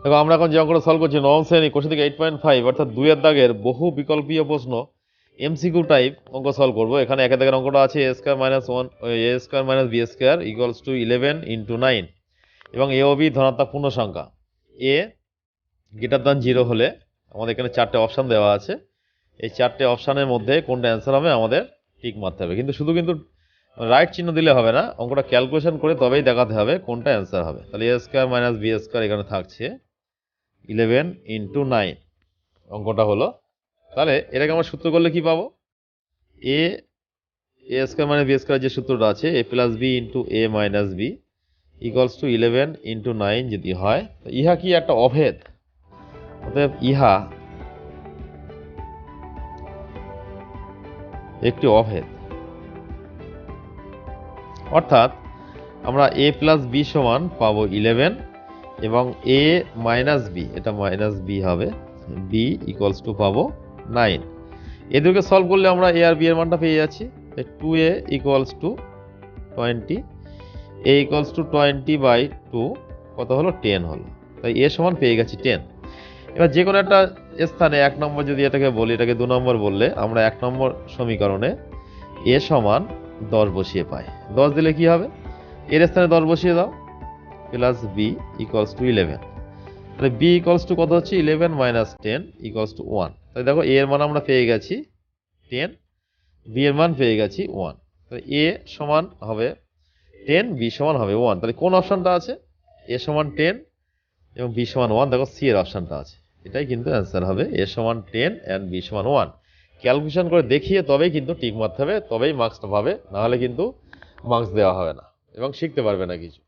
দেখো আমরা এখন যে অঙ্কটা সলভ করছি নবম শ্রেণী কোশ্চেন থেকে 8.5 অর্থাৎ 2 এর দাগের বহু বিকল্পীয় প্রশ্ন এমসিকিউ টাইপ অঙ্ক সলভ করব। এখানে একের দাগের অঙ্কটা আছে a square minus 1 a square minus b square equals to 11 into 9 এবং a ও b ধনাত্মক পূর্ণ সংখ্যা। a গ্রেটার দ্যান 0 হলে আমাদের এখানে চারটে অপশন দেওয়া আছে, এই চারটে অপশনের মধ্যে কোনটা অ্যান্সার হবে আমাদের টিক মারতে হবে। কিন্তু শুধু রাইট চিহ্ন দিলে হবে না, অঙ্কটা ক্যালকুলেশন করে তবেই দেখাতে হবে কোনটা অ্যান্সার হবে। তাহলে a square minus b square এখানে থাকছে 11 ইন্টু 9 অঙ্কটা হলো। তাহলে এটাকে আমরা সূত্র করলে কি পাবো? A square minus B square যে সূত্রটা আছে A plus B into A minus B equals to 11 into 9 যদি হয়, ইহা কি একটা অভেদ, অতএব ইহা একটি অভেদ। অর্থাৎ আমরা এ প্লাস বি সমান পাবো 11 এবং এ মাইনাস বি, এটা মাইনাস বি হবে, বি ইকুয়ালস টু পাবো 9। এদেরকে সলভ করলে আমরা এ আর বি এর মানটা পেয়ে যাচ্ছি। 2a equals to 20, a equals to 20/2 কত হলো? 10 হলো। তাই এ সমান পেয়ে গেছি 10। এবার যে কোনো একটা স্থানে 1 নম্বর যদি এটাকে বলি, এটাকে 2 নম্বর বললে আমরা 1 নম্বর সমীকরণে এ সমান 10 বসিয়ে পাই। 10 দিলে কি হবে? এর স্থানে 10 বসিয়ে দাও, প্লাস বি ইকুয়ালস টু 11। তাহলে বি ইকুয়ালস টু কত হচ্ছে? 11 মাইনাস 10 ইকুয়ালস টু 1। তাহলে দেখো এ এর মান আমরা পেয়ে গেছি 10, বি এর মান পেয়ে গেছি 1। তাহলে এ সমান হবে 10, বি সমান হবে 1। তাহলে কোন অপশনটা আছে? এ সমান 10 এবং বি সমান 1। দেখো সি এর অপশনটা আছে, এটাই কিন্তু অ্যান্সার হবে, এ সমান 10 অ্যান্ড বি সমান 1। ক্যালকুলেশন করে দেখিয়ে তবেই কিন্তু টিক মারতে হবে, তবেই মার্কসটা পাবে, নাহলে কিন্তু মার্কস দেওয়া হবে না এবং শিখতে পারবে না কিছু।